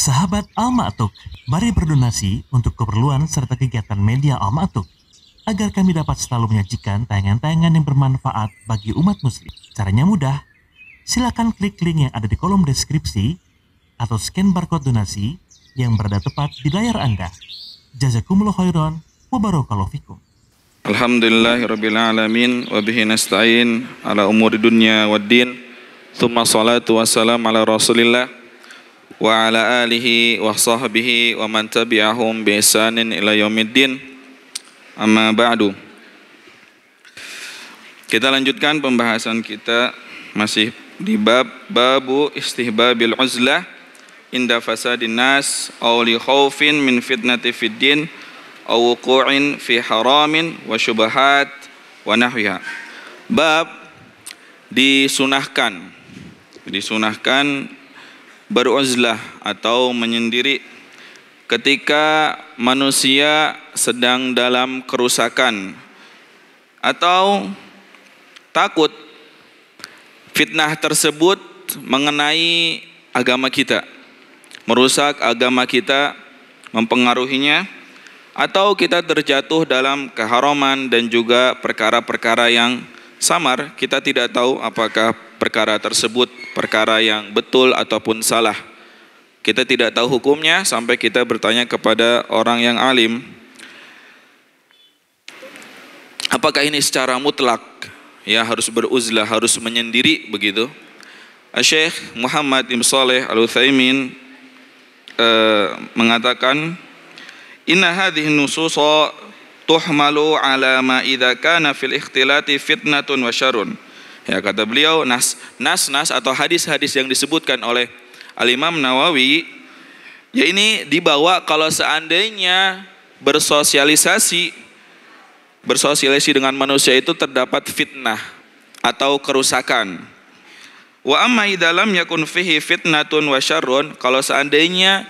Sahabat Al-Ma'tuk, mari berdonasi untuk keperluan serta kegiatan media Al-Ma'tuk agar kami dapat selalu menyajikan tayangan-tayangan yang bermanfaat bagi umat muslim. Caranya mudah, silakan klik link yang ada di kolom deskripsi atau scan barcode donasi yang berada tepat di layar Anda. Jazakumullah khairan wa barakallahu fikum. Alhamdulillahirrabbilalamin wa bihi nasta'in ala umuri dunya waddin. Thumma salatu wassalam ala rasulillah wa ala alihi wa sahbihi wa man tabi'ahum bi ihsanin ila yaumiddin. Amma ba'du. Kita lanjutkan pembahasan kita masih di babu istihbabil uzlah inda fasadin nas aw li khaufin min fitnati fid din aw wuqu'in fi haramin wa syubhat wa nahwiha. Bab disunahkan beruzlah atau menyendiri ketika manusia sedang dalam kerusakan atau takut fitnah tersebut mengenai agama kita, merusak agama kita, mempengaruhinya, atau kita terjatuh dalam keharaman dan juga perkara-perkara yang samar. Kita tidak tahu apakah perkara tersebut perkara yang betul ataupun salah. Kita tidak tahu hukumnya sampai kita bertanya kepada orang yang alim. Apakah ini secara mutlak ya harus beruzlah, harus menyendiri begitu? Syekh Muhammad bin Shalih Al-Utsaimin mengatakan inna hadhihi nususa tuhmalu ala ma idza kana fil ikhtilati fitnatun wa syarrun. Ya, kata beliau, nas atau hadis-hadis yang disebutkan oleh Al-Imam Nawawi, ya ini dibawa kalau seandainya bersosialisasi dengan manusia itu terdapat fitnah atau kerusakan. Wa amma idza lam yakun fihi fitnatun wa syarrun, kalau seandainya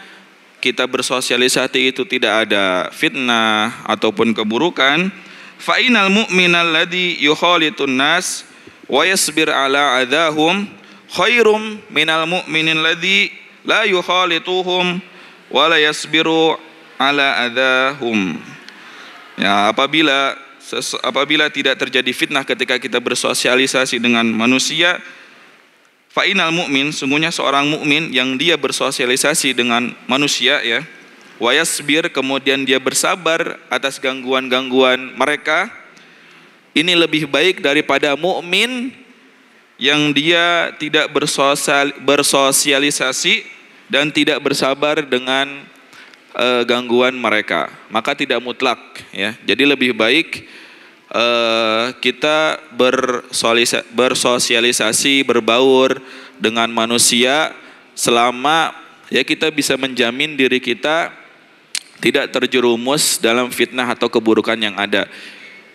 kita bersosialisasi itu tidak ada fitnah ataupun keburukan, fa inal mu'minal ladzi yukhalitun nas wa yasbir ala adahum khairum minal mu'minin ladzi la yukhalituhum wa la yasbiru ala adahum. Ya, apabila tidak terjadi fitnah ketika kita bersosialisasi dengan manusia, fa inal mu'min, sungguhnya seorang mukmin yang dia bersosialisasi dengan manusia ya, wa yasbir, kemudian dia bersabar atas gangguan-gangguan mereka, ini lebih baik daripada mukmin yang dia tidak bersosialisasi dan tidak bersabar dengan gangguan mereka. Maka tidak mutlak ya. Jadi lebih baik kita bersosialisasi, berbaur dengan manusia selama ya kita bisa menjamin diri kita tidak terjerumus dalam fitnah atau keburukan yang ada.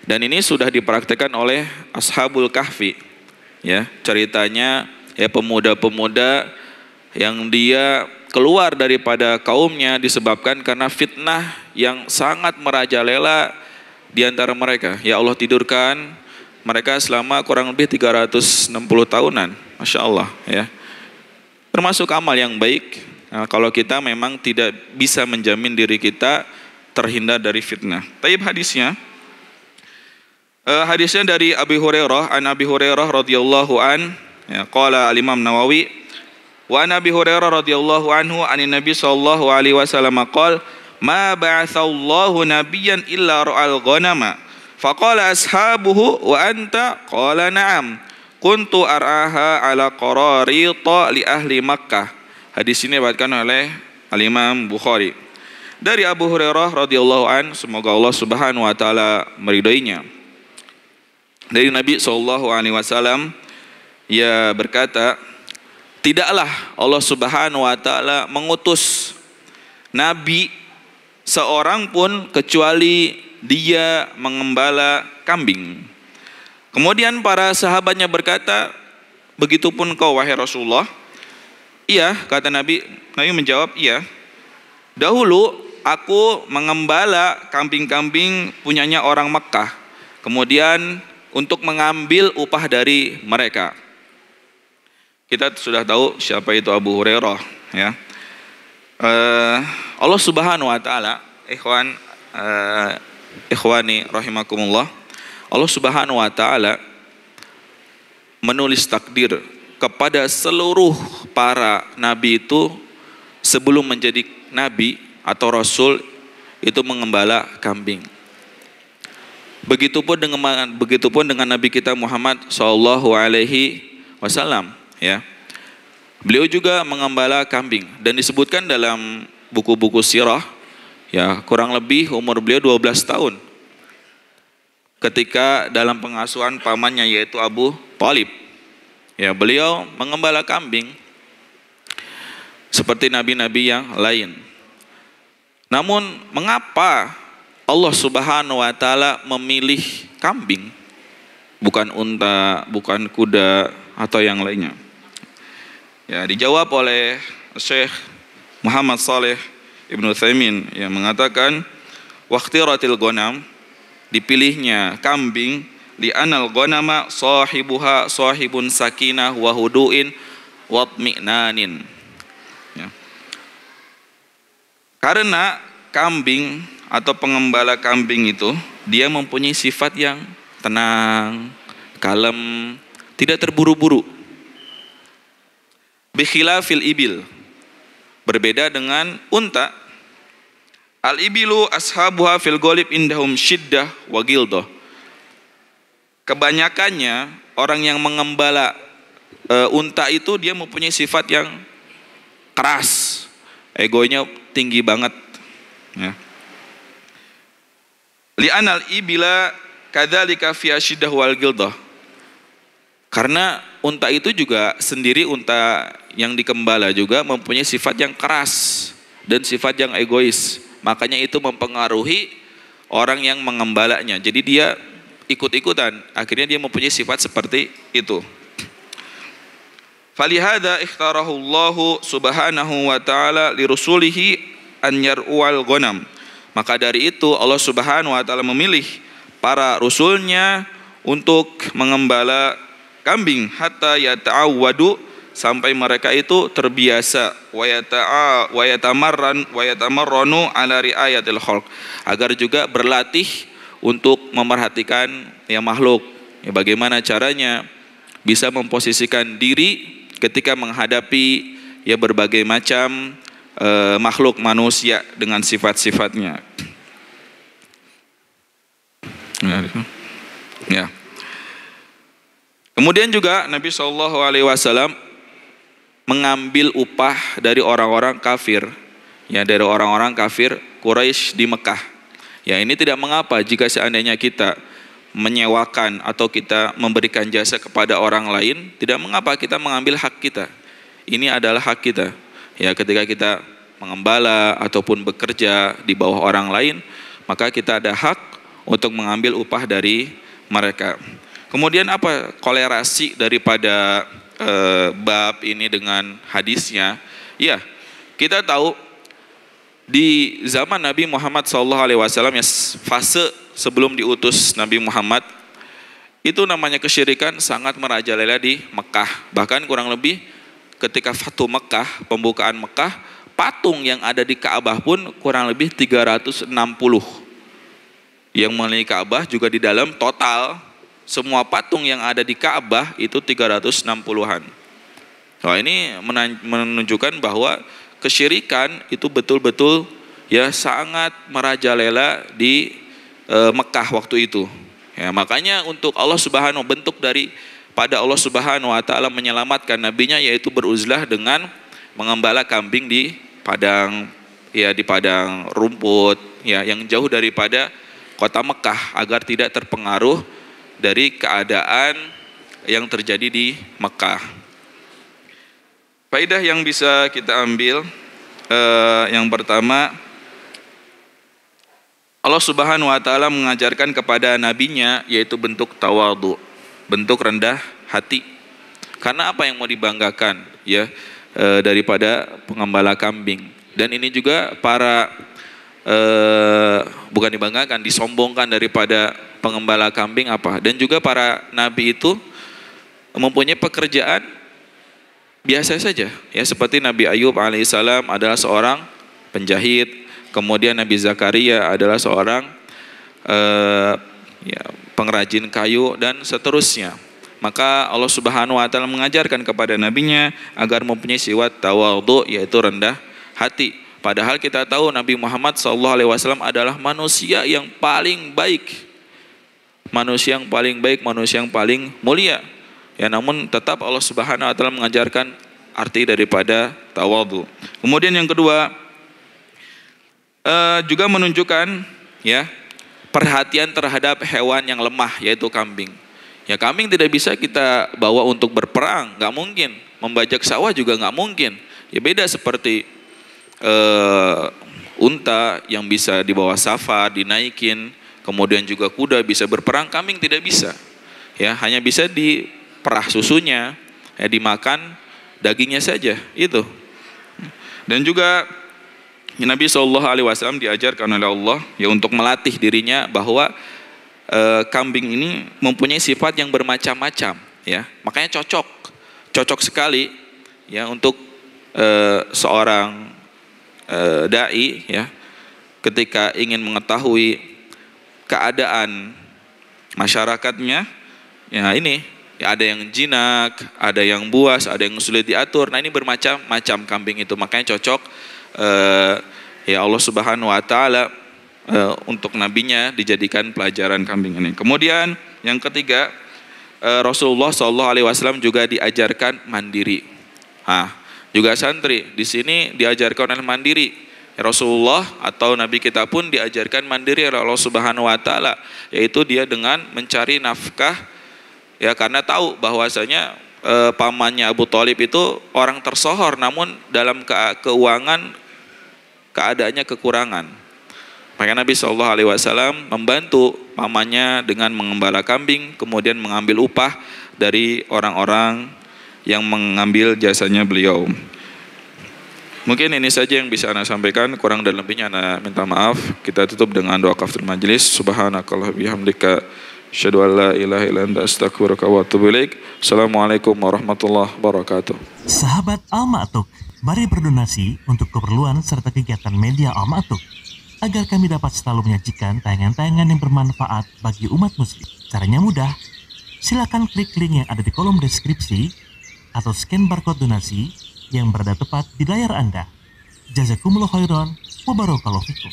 Dan ini sudah dipraktikkan oleh Ashabul Kahfi. Ya, ceritanya ya pemuda-pemuda yang dia keluar daripada kaumnya disebabkan karena fitnah yang sangat merajalela di antara mereka. Ya Allah tidurkan mereka selama kurang lebih 360 tahunan. Masya Allah ya. Termasuk amal yang baik kalau kita memang tidak bisa menjamin diri kita terhindar dari fitnah. Taib hadisnya dari Abi Hurairah, an Abi Hurairah radhiyallahu an, ya, qala al-Imam Nawawi wa an Abi Hurairah radhiyallahu anhu anin Nabi sallallahu alaihi wasallam qala ma ba'atsallahu nabiyyan illa ra'al ghanama faqala ashabuhu wa anta qala na'am kuntu ar'aha ala qararita li ahli Makkah. Hadis ini diriwayatkan oleh Al-Imam Bukhari. Dari Abu Hurairah radhiyallahu an, semoga Allah Subhanahu wa taala meridainya. Dari Nabi sallallahu alaihi wasallam ia berkata, tidaklah Allah Subhanahu wa taala mengutus nabi seorang pun kecuali dia mengembala kambing. Kemudian para sahabatnya berkata, begitupun kau wahai Rasulullah? Iya, kata Nabi. Nabi menjawab, iya. Dahulu aku mengembala kambing-kambing punyanya orang Mekkah. Kemudian untuk mengambil upah dari mereka. Kita sudah tahu siapa itu Abu Hurairah ya. Allah Subhanahu wa taala, ikhwani rahimakumullah, Allah Subhanahu wa taala menulis takdir kepada seluruh para nabi itu sebelum menjadi nabi atau rasul itu mengembala kambing. Begitupun dengan Nabi kita Muhammad sallallahu alaihi wasallam, ya. Beliau juga mengembala kambing dan disebutkan dalam buku-buku sirah, ya, kurang lebih umur beliau 12 tahun ketika dalam pengasuhan pamannya yaitu Abu Thalib. Ya, beliau mengembala kambing seperti nabi-nabi yang lain. Namun mengapa Allah Subhanahu wa taala memilih kambing, bukan unta, bukan kuda atau yang lainnya? Ya, dijawab oleh Syekh Muhammad Saleh Ibnu Utsaimin yang mengatakan waqtiratil ghanam, dipilihnya kambing li anal ghanama sahibuha sahibun sakinah wa huduin wa tmi'nanin. Ya. Karena kambing atau pengembala kambing itu dia mempunyai sifat yang tenang, kalem, tidak terburu-buru. Bikhilafil ibil, berbeda dengan unta. Al ibilu ashabuha fil ghalib indahum syiddah wa gildah. Kebanyakannya orang yang mengembala unta itu dia mempunyai sifat yang keras, egonya tinggi banget, ya. Li'anal ibila kadzalika fi asyiddah wal gildah. Karena unta itu juga sendiri, unta yang dikembala juga mempunyai sifat yang keras dan sifat yang egois. Makanya itu mempengaruhi orang yang mengembalanya. Jadi dia ikut-ikutan, akhirnya dia mempunyai sifat seperti itu. Falihada ikhtarahu Allahu subhanahu wa ta'ala li rusulihi an yar'ual ghanam. Maka dari itu Allah Subhanahu wa taala memilih para rasulnya untuk mengembala kambing hatta yata'awwadu, sampai mereka itu terbiasa, wa yatamarranu ala riayatil khalq, agar juga berlatih untuk memerhatikan yang makhluk, ya, bagaimana caranya bisa memposisikan diri ketika menghadapi ya berbagai macam makhluk manusia dengan sifat-sifatnya. Ya. Kemudian juga Nabi SAW mengambil upah dari orang-orang kafir, ya, dari orang-orang kafir Quraisy di Mekah. Ya, ini tidak mengapa jika seandainya kita menyewakan atau kita memberikan jasa kepada orang lain, tidak mengapa kita mengambil hak kita. Ini adalah hak kita. Ya, ketika kita mengembala ataupun bekerja di bawah orang lain, maka kita ada hak untuk mengambil upah dari mereka. Kemudian apa kolerasi daripada bab ini dengan hadisnya? Ya, kita tahu di zaman Nabi Muhammad SAW, ya, fase sebelum diutus Nabi Muhammad, itu namanya kesyirikan sangat merajalela di Mekah. Bahkan kurang lebih ketika Fatu Mekah, pembukaan Mekah, patung yang ada di Ka'bah pun kurang lebih 360. Yang memenuhi Ka'bah juga di dalam total semua patung yang ada di Ka'bah itu 360-an. Nah, ini menunjukkan bahwa kesyirikan itu betul-betul ya sangat merajalela di Mekah waktu itu. Ya, makanya untuk Allah Subhanahu, bentuk dari pada Allah Subhanahu wa taala menyelamatkan nabinya yaitu beruzlah dengan mengembala kambing di padang, ya, di padang rumput, ya, yang jauh daripada kota Mekah agar tidak terpengaruh dari keadaan yang terjadi di Mekah. Faedah yang bisa kita ambil, yang pertama, Allah Subhanahu wa taala mengajarkan kepada nabinya yaitu bentuk tawadhu, bentuk rendah hati. Karena apa yang mau dibanggakan, ya, daripada pengembala kambing. Dan ini juga para bukan dibanggakan, disombongkan daripada pengembala kambing apa. Dan juga para nabi itu mempunyai pekerjaan biasa saja, ya, seperti Nabi Ayub alaihissalam adalah seorang penjahit. Kemudian Nabi Zakaria adalah seorang pengrajin kayu dan seterusnya. Maka Allah Subhanahu wa taala mengajarkan kepada nabinya agar mempunyai sifat tawadhu, yaitu rendah hati. Padahal kita tahu Nabi Muhammad SAW adalah manusia yang paling baik. Manusia yang paling baik, manusia yang paling mulia. Ya, namun tetap Allah Subhanahu wa taala mengajarkan arti daripada tawadhu. Kemudian yang kedua, juga menunjukkan ya perhatian terhadap hewan yang lemah, yaitu kambing. Ya, kambing tidak bisa kita bawa untuk berperang, nggak mungkin. Membajak sawah juga nggak mungkin. Ya, beda seperti unta yang bisa dibawa safar, dinaikin, kemudian juga kuda bisa berperang, kambing tidak bisa. Ya, hanya bisa diperah susunya, ya, dimakan dagingnya saja, itu. Dan juga Nabi SAW diajarkan oleh Allah ya untuk melatih dirinya bahwa kambing ini mempunyai sifat yang bermacam-macam, ya. Makanya cocok sekali ya untuk seorang dai ya, ketika ingin mengetahui keadaan masyarakatnya, ya ini ya, ada yang jinak, ada yang buas, ada yang sulit diatur. Nah, ini bermacam-macam kambing itu, makanya cocok ya Allah Subhanahu wa taala untuk nabinya dijadikan pelajaran kambing ini. Kemudian yang ketiga, Rasulullah SAW juga diajarkan mandiri. Juga santri di sini diajarkan oleh mandiri. Rasulullah atau Nabi kita pun diajarkan mandiri oleh Allah Subhanahu wa taala, yaitu dia dengan mencari nafkah ya, karena tahu bahwasanya pamannya Abu Thalib itu orang tersohor, namun dalam keuangan keadaannya kekurangan. Maka Nabi SAW membantu pamannya dengan mengembala kambing, kemudian mengambil upah dari orang-orang yang mengambil jasanya beliau. Mungkin ini saja yang bisa Anda sampaikan, kurang dan lebihnya Anda minta maaf. Kita tutup dengan doa kafaratul majelis. Subhanakallah bihamdika, asyhadu an la ilaha illa anta, astaghfiruka wa atubu ilaik. Assalamualaikum warahmatullahi wabarakatuh. Sahabat Al-Ma'tuk, mari berdonasi untuk keperluan serta kegiatan media Al-Ma'tuk agar kami dapat selalu menyajikan tayangan-tayangan yang bermanfaat bagi umat muslim. Caranya mudah. Silakan klik link yang ada di kolom deskripsi atau scan barcode donasi yang berada tepat di layar Anda. Jazakumullah khairan wa barakallahu fikum.